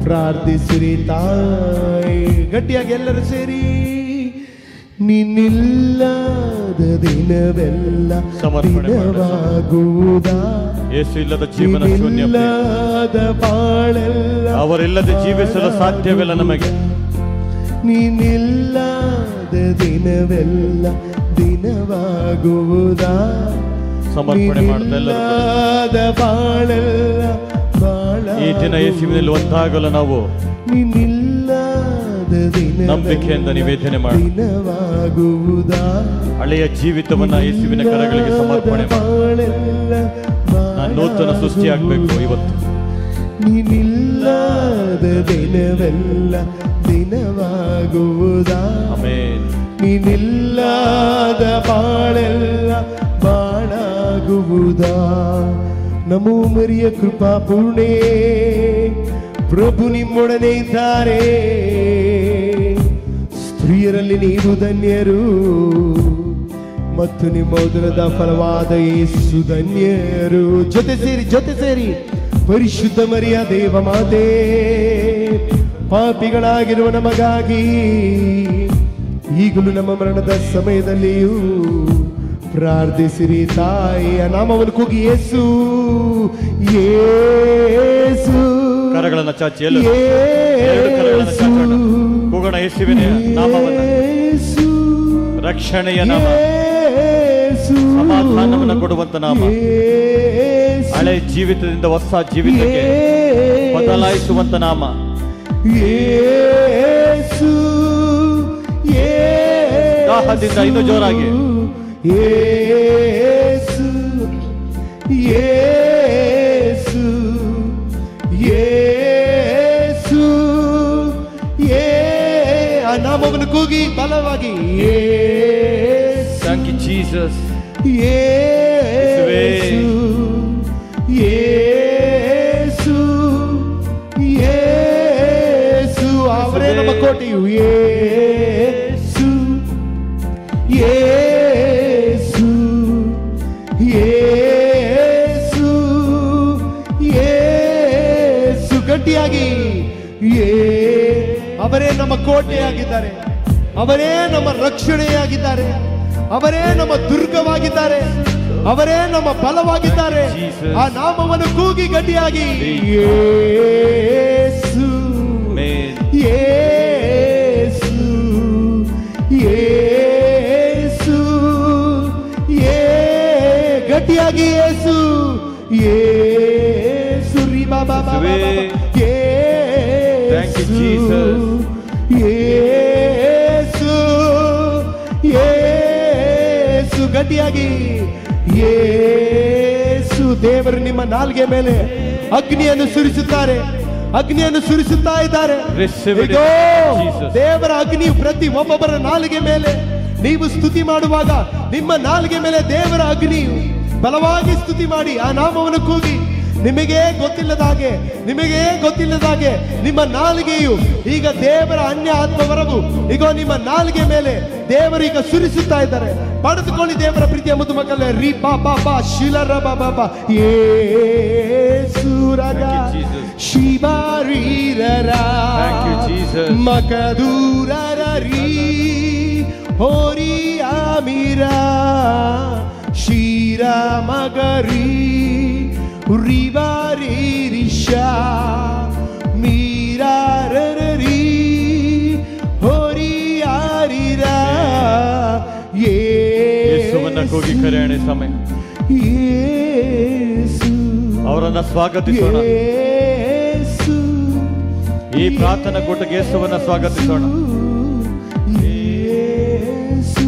ಪ್ರಾರ್ಥಿಸಿರಿ ತಾಯಿ. ಗಟ್ಟಿಯಾಗಿ ಎಲ್ಲರೂ ಸೇರಿ. ನಿನ್ನಿಲ್ಲದ ದಿನವೆಲ್ಲ ಸಮರ್ಪಣೆ ಮಾಡೋಣ. ದಿನವಾಗುವುದಾ, ಯೇಸು ಇಲ್ಲದ ಜೀವನ ಶೂನ್ಯ. ನಿನ್ನಿಲ್ಲದ ಬಾಳೆಲ್ಲ ಅವರಿಲ್ಲದೆ ಜೀವಿಸಲು ಸಾಧ್ಯವಿಲ್ಲ ನಮಗೆ. ನೀನಿಲ್ಲದ ದಿನವೆಲ್ಲ ದಿನವಾಗುವುದಾ, ಸಮರ್ಪಣೆ ಮಾಡ್ತಾ ಎಲ್ಲರೂ ನಿನ್ನಿಲ್ಲದ ಬಾಳೆಲ್ಲ ಬಾಳ ಈ ದಿನ ಯೇಸುವಿನಲ್ಲಿ ಒಂದಾಗಲು ನಾವು ನಿನ್ನಿಲ್ಲದ ದಿನ ನಂಬಿಕೆಯಿಂದ ನಿವೇದನೆ ಮಾಡಿ ದಿನವಾಗುವುದಾ, ಹಳೆಯ ಜೀವಿತವನ್ನ ಯೇಸುವಿನ ಕರಗಳಿಗೆ ಸಮರ್ಪಣೆ ಮಾಡಿ ಬಾಳೆಲ್ಲ ನಾನು ನೂತನ ಸೃಷ್ಟಿಯಾಗಬೇಕು ಇವತ್ತು. ನೀನಿಲ್ಲದ ದಿನವೆಲ್ಲ ದಿನವಾಗುವುದಾ, ಆಮೆನ್. ನೀನಿಲ್ಲದ ಬಾಳೆಲ್ಲ ಬಾಳಾಗುವುದಾ. ನಮೋ ಮರಿಯ ಕೃಪಾ ಪೂರ್ಣೆ, ಪ್ರಭು ನಿಮ್ಮೊಡನೆ ಇದ್ದಾರೆ. ಸ್ತ್ರೀಯರಲ್ಲಿ ನೀವು ಧನ್ಯರು ಮತ್ತು ನಿಮ್ಮ ಉದರದ ಫಲವಾದ ಯೇಸು ಧನ್ಯರು. ಜೊತೆ ಸೇರಿ ಪರಿಶುದ್ಧ ಮರಿಯ ದೇವ ಮಾತೆ, ಪಾಪಿಗಳಾಗಿರುವ ನಮಗಾಗಿ ಈಗಲೂ ನಮ್ಮ ಮರಣದ ಸಮಯದಲ್ಲಿಯೂ ಪ್ರಾರ್ಥಿಸಿರಿ ತಾಯಿಯ ನಾಮವನ್ನು ಕೂಗಿ. ಯೇಸು ಯೇಸು ಕರಗಳನ್ನು ಚಾಚಿ ಎಲ್ಲರೂ ಎರಡು ಕರಗಳನ್ನು ಚಾಚೋಣ. ಕೂಗೋಣ ಯೇಸುವಿನ ನಾಮವನ್ನು. ಯೇಸು ರಕ್ಷಣೆಯ ನಾಮ, ಯೇಸು ಸಮಾಧಾನವನ್ನು ಕೊಡುವಂತ ನಾಮ, ಯೇಸು ಹಳೆ ಜೀವಿತದಿಂದ ಹೊಸ ಜೀವಿತಕ್ಕೆ ಬದಲಾಯಿಸುವಂತ ನಾಮ. ಯೇಸು ದಾಹದಿಂದ ಇನ್ನೂ ಜೋರಾಗಿ. ಯೇಸು ಯೇಸು ಯೇಸು ಆ ನಾಮವನ್ನು ಕೂಗಿ ಬಲವಾಗಿ. Thank you, Jesus. ಯೇಸು ಯೇಸು ಯೇಸು ಅವರೇ ನಮ್ಮ ಕೋಟೆಯು. ಯೇಸು ಯೇಸು ಯೇಸು ಯೇಸು ಗಟ್ಟಿಯಾಗಿ. ಅವರೇ ನಮ್ಮ ಕೋಟೆಯಾಗಿದ್ದಾರೆ, ಅವರೇ ನಮ್ಮ ರಕ್ಷಣೆಯಾಗಿದ್ದಾರೆ, ಅವರೇ ನಮ್ಮ ದುರ್ಗವಾಗಿದ್ದಾರೆ, ಅವರೇ ನಮ್ಮ ಬಲವಾಗಿದ್ದಾರೆ. ಆ ನಾಮವನ್ನು ಕೂಗಿ ಗಟ್ಟಿಯಾಗಿ. ಯೇಸು ಯೇಸು ಯೇಸು ಗಟ್ಟಿಯಾಗಿ. ಯೇಸು ಯೇಸು ರೀ ಬಾಬಾ Thank you, Jesus. ಯೇಸು ಯೇಸು ಗಟ್ಟಿಯಾಗಿ. ಯೇಸು ದೇವರು ನಿಮ್ಮ ನಾಲ್ಗೆ ಮೇಲೆ ಅಗ್ನಿಯನ್ನು ಸುರಿಸುತ್ತಾರೆ, ಅಗ್ನಿಯನ್ನು ಸುರಿಸುತ್ತಾ ಇದ್ದಾರೆ. Receive it, ಇಗೋ, Jesus. ದೇವರ ಅಗ್ನಿಯು ಪ್ರತಿ ಒಬ್ಬೊಬ್ಬರ ನಾಲಿಗೆ ಮೇಲೆ ನೀವು ಸ್ತುತಿ ಮಾಡುವಾಗ ನಿಮ್ಮ ನಾಲಿಗೆ ಮೇಲೆ ದೇವರ ಅಗ್ನಿಯು ಬಲವಾಗಿ ಸ್ತುತಿ ಮಾಡಿ ಆ ನಾಮವನ್ನು ಕೂಗಿ. ನಿಮಗೆ ಗೊತ್ತಿಲ್ಲದಾಗೆ ನಿಮ್ಮ ನಾಲಿಗೆಯು ಈಗ ದೇವರ ಅನ್ಯ ಆತ್ಮವರವು ಈಗ ನಿಮ್ಮ ನಾಲಿಗೆ ಮೇಲೆ ದೇವರು ಈಗ ಸುರಿಸುತ್ತಾ ಇದ್ದಾರೆ. ಪಡೆದುಕೊಳ್ಳಿ ದೇವರ ಪ್ರೀತಿಯ ಮುದ್ದು ಮಕ್ಕಳೇ. ರೀ ಬಾ ಶಿಲರ ಬಾಬಾ ಯೇಸು ರಗ ಶಿಬಾರೀರರ ಮಕದೂರರ ರೀ ಹೋರಿ ಆಮೀರಾ ಶೀರ ಮಗರಿ ರಿವಾರಿ ರಿಷಾ ಮೀರಾರರಿ ಹೋರಿ ಆರಿರಾ. ಯೇಸುವನ್ನ ಕೂಗಿ ಕರೆಯಣೆ ಸಮಯ. ಯೇಸು ಅವರನ್ನ ಸ್ವಾಗತಿಸೋಣ. ಯೇಸು ಈ ಪ್ರಾರ್ಥನಾ ಕೂಟಕ್ಕೆ ಯೇಸುವನ್ನ ಸ್ವಾಗತಿಸೋಣ. ಯೇಸು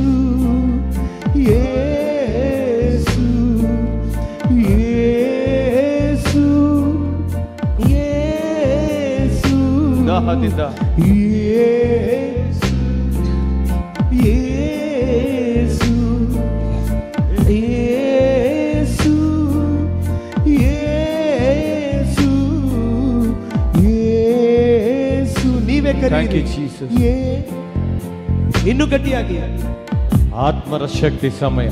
ಯೇಸು ಯೇಸು ಯೇಸು ದಾಹದಿಂದ ಯೇಸು ಯೇಸು ಯೇಸು ಯೇಸು ಯೇಸು ನೀವೇ Thank you, ಕರೀರಿ. Jesus. ಇನ್ನು ಗಟ್ಟಿಯಾಗಿ. ಆತ್ಮರ ಶಕ್ತಿ ಸಮಯ,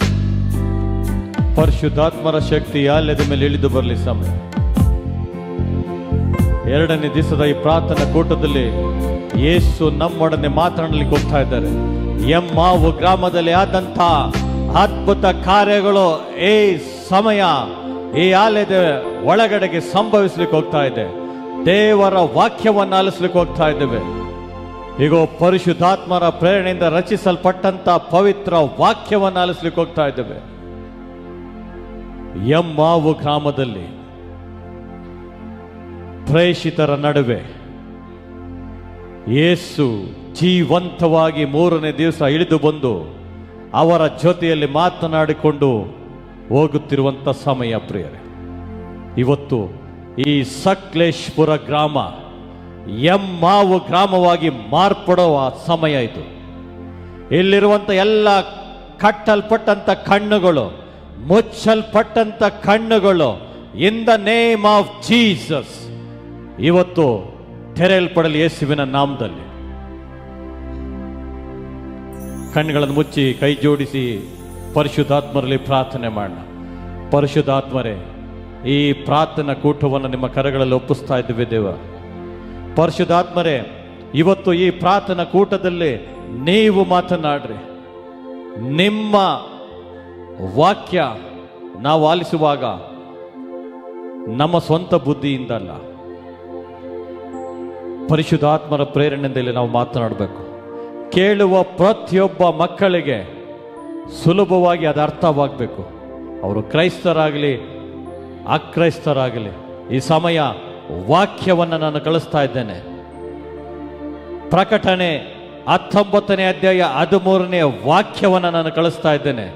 ಪರಿಶುದ್ಧಾತ್ಮರ ಶಕ್ತಿ ಯಾಲ್ಯದ ಮೇಲೆ ಇಳಿದು ಬರಲಿ ಸಮಯ. ಎರಡನೇ ದಿವಸದ ಈ ಪ್ರಾರ್ಥನಾ ಕೂಟದಲ್ಲಿ ಯೇಸು ನಮ್ಮೊಡನೆ ಮಾತನಾಡಲಿಕ್ಕೆ ಹೋಗ್ತಾ ಇದ್ದಾರೆ. ಎಮ್ಮಾವು ಗ್ರಾಮದಲ್ಲಿ ಆದಂಥ ಅದ್ಭುತ ಕಾರ್ಯಗಳು ಈ ಸಮಯ ಈ ಆಲಯದ ಒಳಗಡೆಗೆ ಸಂಭವಿಸ್ಲಿಕ್ಕೆ ಹೋಗ್ತಾ ಇದೆ. ದೇವರ ವಾಕ್ಯವನ್ನು ಆಲಿಸ್ಲಿಕ್ಕೆ ಹೋಗ್ತಾ ಇದ್ದೇವೆ. ಈಗ ಪರಿಶುದ್ಧಾತ್ಮರ ಪ್ರೇರಣೆಯಿಂದ ರಚಿಸಲ್ಪಟ್ಟಂತ ಪವಿತ್ರ ವಾಕ್ಯವನ್ನು ಆಲಿಸ್ಲಿಕ್ಕೆ ಹೋಗ್ತಾ ಇದ್ದೇವೆ. ಎಮ್ಮಾವು ಗ್ರಾಮದಲ್ಲಿ ಪ್ರೇಷಿತರ ನಡುವೆ ಯೇಸು ಜೀವಂತವಾಗಿ ಮೂರನೇ ದಿವಸ ಇಳಿದು ಬಂದು ಅವರ ಜೊತೆಯಲ್ಲಿ ಮಾತನಾಡಿಕೊಂಡು ಹೋಗುತ್ತಿರುವಂಥ ಸಮಯ ಪ್ರಿಯರೇ. ಇವತ್ತು ಈ ಸಕ್ಲೇಶ್ಪುರ ಗ್ರಾಮ ಎಮ್ಮಾವು ಗ್ರಾಮವಾಗಿ ಮಾರ್ಪಡುವ ಸಮಯ ಇದು. ಇಲ್ಲಿರುವಂಥ ಎಲ್ಲ ಕಟ್ಟಲ್ಪಟ್ಟಂಥ ಕಣ್ಣುಗಳು, ಮುಚ್ಚಲ್ಪಟ್ಟಂಥ ಕಣ್ಣುಗಳು ಇನ್ ದ ನೇಮ್ ಆಫ್ ಜೀಸಸ್ ಇವತ್ತು ತೆರೆಯಲ್ಪಡಲಿ ಯೇಸುವಿನ ನಾಮದಲ್ಲಿ. ಕಣ್ಣುಗಳನ್ನು ಮುಚ್ಚಿ ಕೈ ಜೋಡಿಸಿ ಪರಿಶುದ್ಧಾತ್ಮರಲ್ಲಿ ಪ್ರಾರ್ಥನೆ ಮಾಡೋಣ. ಪರಿಶುದ್ಧಾತ್ಮರೇ, ಈ ಪ್ರಾರ್ಥನಾ ಕೂಟವನ್ನು ನಿಮ್ಮ ಕರಗಳಲ್ಲಿ ಒಪ್ಪಿಸ್ತಾ ಇದ್ದೇವೆ ದೇವ. ಪರಿಶುದ್ಧಾತ್ಮರೇ, ಇವತ್ತು ಈ ಪ್ರಾರ್ಥನಾ ಕೂಟದಲ್ಲಿ ನೀವು ಮಾತನಾಡ್ರಿ. ನಿಮ್ಮ ವಾಕ್ಯ ನಾವು ಆಲಿಸುವಾಗ ನಮ್ಮ ಸ್ವಂತ ಬುದ್ಧಿಯಿಂದಲ್ಲ, ಪರಿಶುದ್ಧಾತ್ಮರ ಪ್ರೇರಣೆಯಿಂದ ನಾವು ಮಾತನಾಡಬೇಕು. ಕೇಳುವ ಪ್ರತಿಯೊಬ್ಬ ಮಕ್ಕಳಿಗೆ ಸುಲಭವಾಗಿ ಅದು ಅರ್ಥವಾಗಬೇಕು. ಅವರು ಕ್ರೈಸ್ತರಾಗಲಿ ಅಕ್ರೈಸ್ತರಾಗಲಿ, ಈ ಸಮಯ ವಾಕ್ಯವನ್ನು ನಾನು ಕಳಿಸ್ತಾ ಇದ್ದೇನೆ. ಪ್ರಕಟಣೆ 19ನೇ ಅಧ್ಯಾಯ 13ನೇ ವಾಕ್ಯವನ್ನು ನಾನು ಕಳಿಸ್ತಾ ಇದ್ದೇನೆ.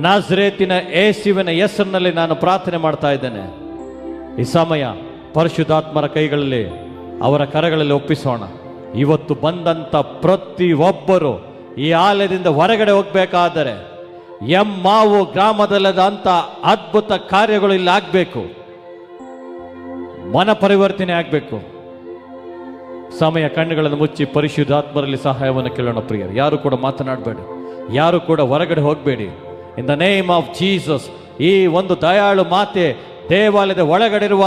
ನಾಜರೇತಿನ ಯೇಸುವಿನ ಹೆಸರಿನಲ್ಲಿ ನಾನು ಪ್ರಾರ್ಥನೆ ಮಾಡ್ತಾ ಇದ್ದೇನೆ. ಈ ಸಮಯ ಪರಿಶುದ್ಧಾತ್ಮರ ಕೈಗಳಲ್ಲಿ, ಅವರ ಕರಗಳಲ್ಲಿ ಒಪ್ಪಿಸೋಣ. ಇವತ್ತು ಬಂದಂಥ ಪ್ರತಿಯೊಬ್ಬರು ಈ ಆಲಯದಿಂದ ಹೊರಗಡೆ ಹೋಗ್ಬೇಕಾದರೆ ಎಮ್ಮಾವು ಗ್ರಾಮದಲ್ಲದಂಥ ಅದ್ಭುತ ಕಾರ್ಯಗಳು ಇಲ್ಲಿ ಆಗಬೇಕು. ಮನ ಪರಿವರ್ತನೆ ಆಗಬೇಕು. ಸಮಯ ಕಣ್ಣುಗಳನ್ನು ಮುಚ್ಚಿ ಪರಿಶುದ್ಧಾತ್ಮರಲ್ಲಿ ಸಹಾಯವನ್ನು ಕೇಳೋಣ ಪ್ರಿಯರು. ಯಾರು ಕೂಡ ಮಾತನಾಡಬೇಡಿ, ಯಾರು ಕೂಡ ಹೊರಗಡೆ ಹೋಗಬೇಡಿ. ಇನ್ ದ ನೇಮ್ ಆಫ್ ಜೀಸಸ್ ಈ ಒಂದು ದಯಾಳು ಮಾತೆ ದೇವಾಲಯದ ಒಳಗಡೆ ಇರುವ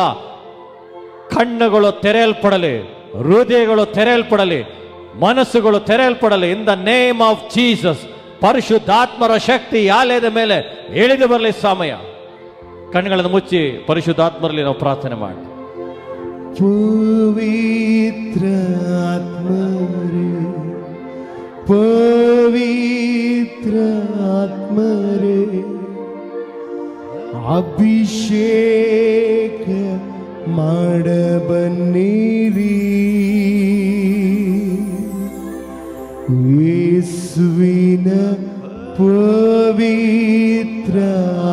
ಕಣ್ಣುಗಳು ತೆರೆಯಲ್ಪಡಲಿ, ಹೃದಯಗಳು ತೆರೆಯಲ್ಪಡಲಿ, ಮನಸ್ಸುಗಳು ತೆರೆಯಲ್ಪಡಲಿ. In the name of Jesus ಪರಿಶುದ್ಧಾತ್ಮರ ಶಕ್ತಿ ಆಲಯದ ಮೇಲೆ ಇಳಿದು ಬರಲಿ. ಸಮಯ ಕಣ್ಣುಗಳನ್ನು ಮುಚ್ಚಿ ಪರಿಶುದ್ಧಾತ್ಮರಲ್ಲಿ ನಾವು ಪ್ರಾರ್ಥನೆ ಮಾಡಿ. ಪವಿತ್ರ ಆತ್ಮರೇ, ಪವಿತ್ರ ಆತ್ಮರೇ, ಅಭಿಷೇಕ ಮಾಡಬನ್ನಿರಿ. ಯೇಸುವಿನ ಪವಿತ್ರ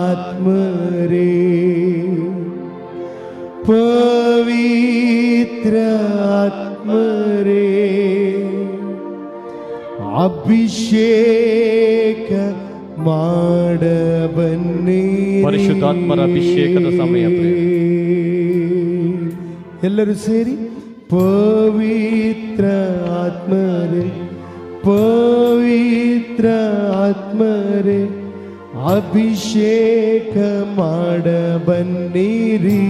ಆತ್ಮರೇ, ಪವಿತ್ರ ಆತ್ಮರೇ, ಅಭಿಷೇಕ ಮಾಡಬನ್ನಿರಿ. ಪರಿಶುದ್ಧಾತ್ಮರ ಅಭಿಷೇಕದ ಸಮಯ. ಎಲ್ಲರೂ ಸೇರಿ ಪವಿತ್ರ ಆತ್ಮರೇ, ಪವಿತ್ರ ಆತ್ಮರೇ, ಅಭಿಷೇಕ ಮಾಡಬನ್ನಿರಿ.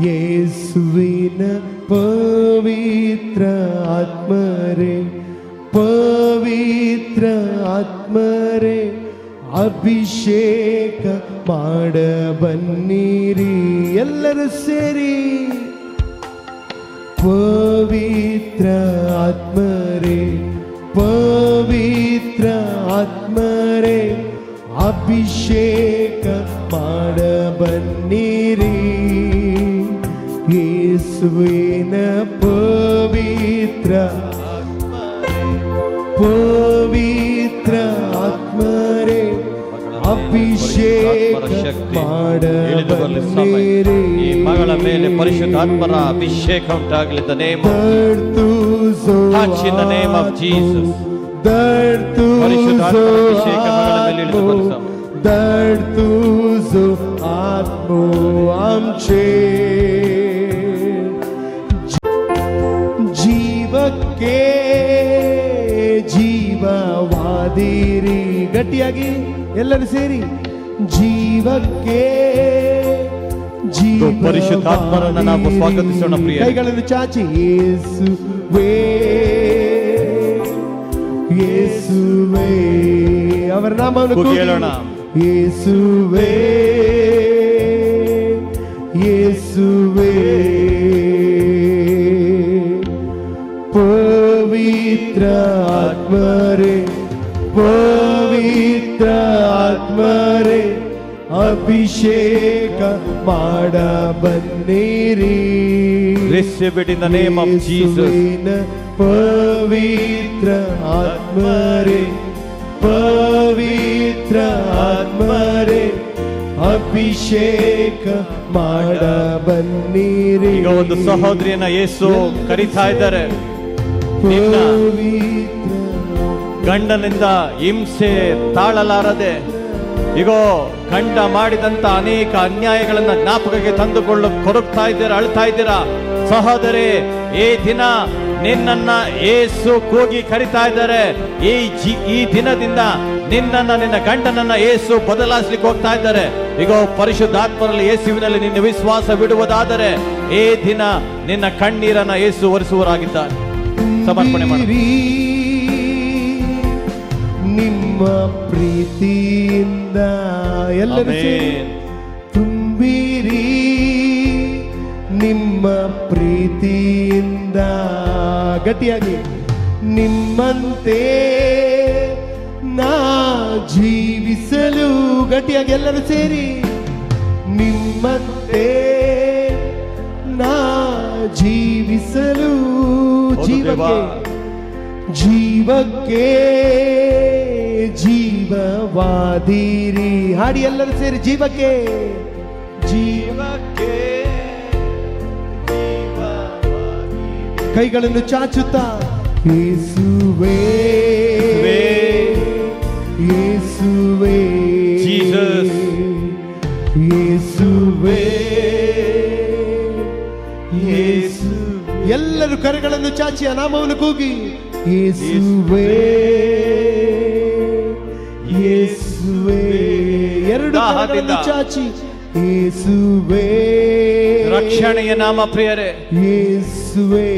ಯೇಸುವಿನ ಪವಿತ್ರ ಆತ್ಮರೇ, ಪವಿತ್ರ ಆತ್ಮರೇ, ಅಭಿಷೇಕ ಮಾಡಬನ್ನಿರಿ. ಎಲ್ಲರೂ ಸೇರಿ ಪವಿತ್ರ ಆತ್ಮರೇ, ಪವಿತ್ರ ಆತ್ಮರೇ, ಅಭಿಷೇಕ ಮಾಡಬನ್ನಿರಿ. ಯೇಸುವಿನ ಪವಿತ್ರ ಪವಿತ್ರ ಆತ್ಮರೇ, ಅಭಿಷೇಕ ಮಾಡಬನ್ನಿರಿ. ಈ ಮಗಳ ಮೇಲೆ ಪರಿಶುದ್ಧಾತ್ಮರ ಅಭಿಷೇಕ ಉಂಟಾಗಲಿ. The name touch in the name of Jesus. ಪರಿಶುದ್ಧಾತ್ಮರ ಅಭಿಷೇಕ ಮಗಳ ಮೇಲೆ ಇಳಿದು ಬರಲಿ. ದರ್ತುಸು ಆತ್ಮೋ ಅಂಚೆ ಜೀವಕ್ಕೆ ಜೀವವಾದಿರಿ. ಗಟ್ಟಿಯಾಗಿ ಎಲ್ಲರೂ ಸೇರಿ ಜೀವಕ್ಕೆ ಮತ್ತು ಪರಿಶುದ್ಧಾತ್ಮರನ್ನು ನಾವು ಸ್ವಾಗತಿಸೋಣ ಪ್ರಿಯ. ಕೈಗಳನ್ನು ಚಾಚಿ ಯೇಸುವೇ ಯೇಸುವೇ ಅವರ ನಾಮವನ್ನು ಕೂಗಿ ಹೇಳೋಣ. ಯೇಸುವೇ ಯೇಸುವೇ ಪವಿತ್ರ ಆತ್ಮರೇ ಪವಿತ್ರ ಆತ್ಮರೇ ಅಭಿಷೇಕ ಮಾಡ ಬನ್ನಿರಿ. Receive it in the name of Jesus. ಪವಿತ್ರ ಆತ್ಮರೇ ಪವಿತ್ರ ಆತ್ಮರೇ ಅಭಿಷೇಕ ಮಾಡ ಬನ್ನಿರಿ. ಈಗ ಒಂದು ಸಹೋದರಿಯನ್ನ ಯೇಸು ಕರೀತಾ ಇದ್ದಾರೆ. ನಿನ್ನ ಗಂಡನಿಂದ ಹಿಂಸೆ ತಾಳಲಾರದೆ ಈಗೋ ಗಂಡ ಮಾಡಿದಂತ ಅನೇಕ ಅನ್ಯಾಯಗಳನ್ನ ಜ್ಞಾಪಕಕ್ಕೆ ತಂದುಕೊಳ್ಳು ಕೊರಗ್ತಾ ಇದ್ದೀರಾ, ಅಳ್ತಾ ಇದ್ದೀರಾ. ಸಹೋದರಿ, ಈ ದಿನ ನಿನ್ನನ್ನ ಯೇಸು ಕೂಗಿ ಕರಿತಾ ಇದ್ದಾರೆ. ಈ ದಿನದಿಂದ ನಿನ್ನನ್ನ ನಿನ್ನ ಗಂಡನನ್ನ ಯೇಸು ಬದಲಾಯಿಸ್ಲಿಕ್ಕೆ ಹೋಗ್ತಾ ಇದ್ದಾರೆ. ಈಗ ಪರಿಶುದ್ಧಾತ್ಮರಲ್ಲಿ ಯೇಸುವಿನಲ್ಲಿ ನಿನ್ನ ವಿಶ್ವಾಸ ಬಿಡುವುದಾದರೆ ಈ ದಿನ ನಿನ್ನ ಕಣ್ಣೀರನ್ನ ಯೇಸು ಒರೆಸುವರಾಗಿದ್ದಾರೆ. ಸಮರ್ಪಣೆ ಮಾಡಿ. ನಿಮ್ಮ ಪ್ರೀತಿಯಿಂದ ಎಲ್ಲರೂ ತುಂಬಿರಿ. ನಿಮ್ಮ ಪ್ರೀತಿಯಿಂದ ಗಟ್ಟಿಯಾಗಿ ನಿಮ್ಮಂತೆ ನಾ ಜೀವಿಸಲು. ಗಟ್ಟಿಯಾಗಿ ಎಲ್ಲರೂ ಸೇರಿ ನಿಮ್ಮಂತೆ ನಾ ಜೀವಿಸಲು. ಜೀವಕ್ಕೆ ಜೀವಕ್ಕೆ ಜೀವವಾದಿರಿ. ಹಾಡಿ ಎಲ್ಲರೂ ಸೇರಿ ಜೀವಕ್ಕೆ ಜೀವಕ್ಕೆ ಕೈಗಳನ್ನು ಚಾಚುತ್ತಾ ಯೇಸುವೇ ಯೇಸುವೇ Jesus. ಯೇಸುವೇ ಯೇಸು. ಎಲ್ಲರೂ ಕರೆಗಳನ್ನು ಚಾಚಿ ಆ ನಾಮವನ್ನು ಕೂಗಿ ಯೇಸುವೇ ಯೇಸುವೇ. ಎರಡು ಕರಗಳನ್ನು ಚಾಚಿ ಯೇಸುವೇ ರಕ್ಷಣೆಯ ನಾಮ ಪ್ರಿಯರೇ. ಯೇಸುವೇ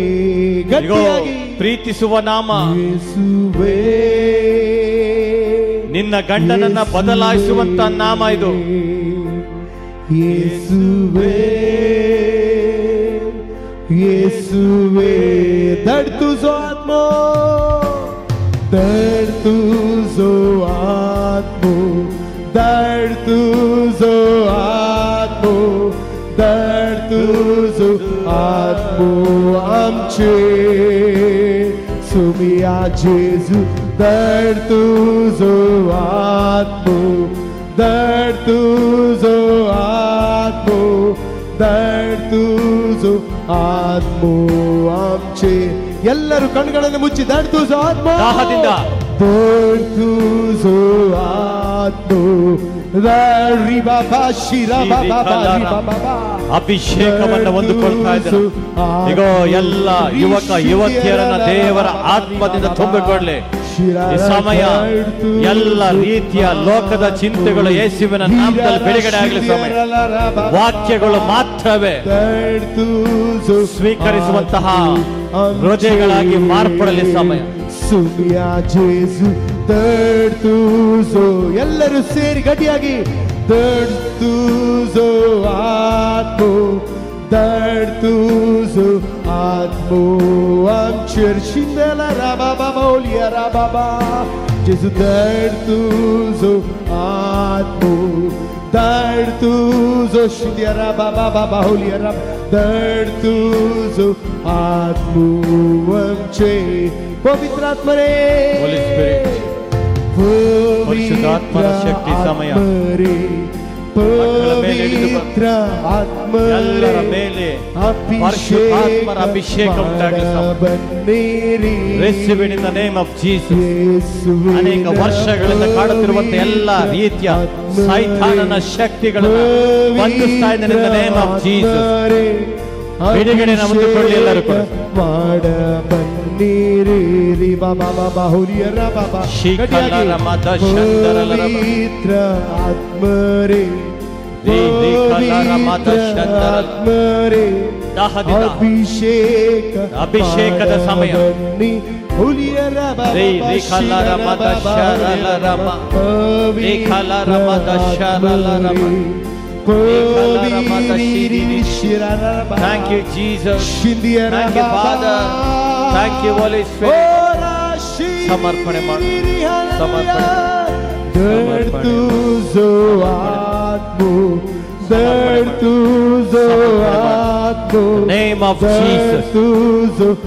ಗಟ್ಟಿಯಾಗಿ ಪ್ರೀತಿಸುವ ನಾಮ. ಯೇಸುವೇ ನಿನ್ನ ಗಂಡನನ್ನ ಬದಲಾಯಿಸುವಂತ ನಾಮ ಇದು. ಯೇಸುವೇ ಯೇಸುವೇ. ದಡ್ತು ಜೋ ಆತ್ಮೋ ದಡ್ತು ಜೋ ಆತ್ಮೋ दर्द जो आत्मो दर्द जो आत्मो आमचे सुमिया जेजू दर्द जो आत्मो दर्द जो आत्मो दर्द जो आत्मो आमचे. ಎಲ್ಲರೂ ಕಣ್ಣುಗಳನ್ನು ಮುಚ್ಚಿ ದಡ್ತು ಜೋ ಆತ್ಮೋ ದಾಹದಿಂದ ದಡ್ತು ಜೋ ಆತ್ಮೋ ಅಭಿಷೇಕವನ್ನು ಹೊಂದಿಕೊಳ್ತಾ ಇದ್ದಾರೆ. ಈಗ ಎಲ್ಲ ಯುವಕ ಯುವತಿಯರನ್ನ ದೇವರ ಆತ್ಮದಿಂದ ತುಂಬಿಕೊಳ್ಳಿ. ಈ ಸಮಯ ಎಲ್ಲ ರೀತಿಯ ಲೋಕದ ಚಿಂತೆಗಳು ಯೇಸುವಿನ ನಾಮದಲ್ಲಿ ಬಿಡುಗಡೆ ಆಗಲಿ. ಸಮಯ ವಾಕ್ಯಗಳು ಮಾತ್ರವೇ ಸ್ವೀಕರಿಸುವಂತಹ ಹೃದಯಗಳಾಗಿ ಮಾರ್ಪಡಲಿ. ಸಮಯ ಸುಮಿಯಾ ಜೇಸು ದಡ್ತೂಸೋ. ಎಲ್ಲರೂ ಸೇರಿ ಗಟ್ಟಿಯಾಗಿ ದಡ್ತೂಸೋ ಆತ್ಮೋ ದಡ್ತೂಸೋ ಆತ್ಮೋ ಅಂಚರ್ಷಿಂದಲ ರಾಬಾಬಾ ಮೌಲಿಯ ರಾಬಾಬಾ ಜೇಸು ದಡ್ತೂಸೋ ಆತ್ಮೋ ದಡ್ತೂಸೋ ಶಿಂದಿಯ ರಾಬಾಬಾ ಮೌಲಿಯ ರಾಬ ದಡ್ತೂಸೋ ಆತ್ಮೋ ಅಂಚೆ. ಪವಿತ್ರಾತ್ಮರೇ ಪರಿಶುದ್ಧಾತ್ಮರ ಶಕ್ತಿ ಸಮಯ ಪವಿತ್ರ ಎಲ್ಲರ ಮೇಲೆ ಪರಿಶುದ್ಧಾತ್ಮರ ಅಭಿಷೇಕ ಉಂಟಾಗಲಿ. Receive it in the name of Jesus. ಅನೇಕ ವರ್ಷಗಳಿಂದ ಕಾಡುತ್ತಿರುವಂತ ಎಲ್ಲ ರೀತಿಯ ಸೈತಾನನ ಶಕ್ತಿಗಳನ್ನು ಬಂಧಿಸ್ತಾ ಇದ್ದೇನೆ in the name of Jesus. ಬಿಡುಗಡೆ ಹೊಂದಿಕೊಳ್ಳಿ ಎಲ್ಲರೂ ಕೂಡ. ಮಾಡ ಬನ್ನಿರಿ ಬಾಬಾ ಬಾಬಾ ಹುಲಿಯರ ಬಾಬಾ ಪವಿತ್ರ ಆತ್ಮರೇ ಪವಿತ್ರಾತ್ಮರೇ, ಅಭಿಷೇಕದ ಸಮಯ. Thank you, Jesus. Thank you, Father. Thank you, Holy Spirit. ಸಮರ್ಪಣೆ ಮಾಡು, ಸಮರ್ಪಣೆ. Name of Jesus. Jesus,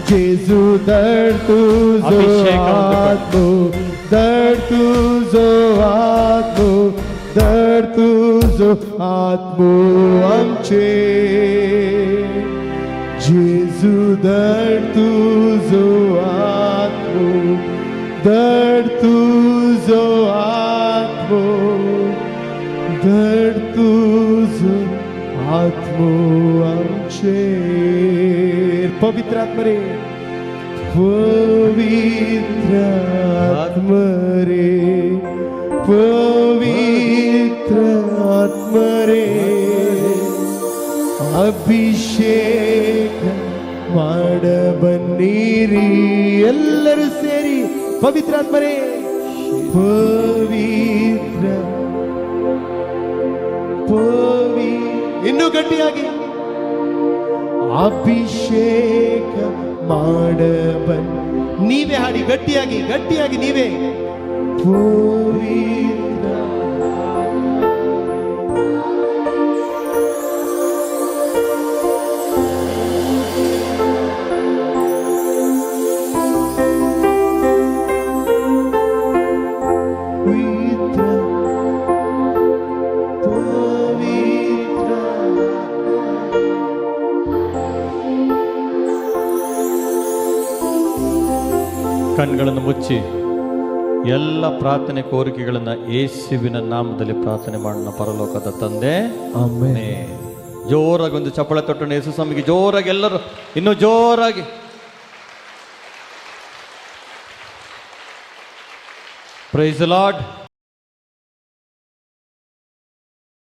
Jesu dar tuzo atmo, dar tuzo atmo amche. Jesu dar tuzo atmo, dar tuzo atmo, dar tuzo atmo amche. ಪವಿತ್ರಾತ್ಮರೇ, ಪವಿತ್ರಾತ್ಮರೇ, ಪವಿತ್ರಾತ್ಮರೇ, ಅಭಿಷೇಕ ಮಾಡಬನ್ನಿರಿ. ಎಲ್ಲರೂ ಸೇರಿ ಪವಿತ್ರಾತ್ಮರೇ, ಇನ್ನೂ ಗಟ್ಟಿಯಾಗಿ ಅಭಿಷೇಕ ಮಾಡಬನ್. ನೀವೇ ಹಾಡಿ ಗಟ್ಟಿಯಾಗಿ, ಗಟ್ಟಿಯಾಗಿ ನೀವೇ. ಕಣ್ಗಳನ್ನು ಮುಚ್ಚಿ ಎಲ್ಲ ಪ್ರಾರ್ಥನೆ ಕೋರಿಕೆಗಳನ್ನು ಯೇಸುವಿನ ನಾಮದಲ್ಲಿ ಪ್ರಾರ್ಥನೆ ಮಾಡೋಣ. ಪರಲೋಕದ ತಂದೆ, ಆಮೆನ್. ಜೋರಾಗಿ ಒಂದು ಚಪ್ಪಳೆ ತೊಟ್ಟಣ ಯೇಸು ಸ್ವಾಮಿಗೆ. ಜೋರಾಗಿ ಎಲ್ಲರೂ, ಇನ್ನೂ ಜೋರಾಗಿ. Praise the lord.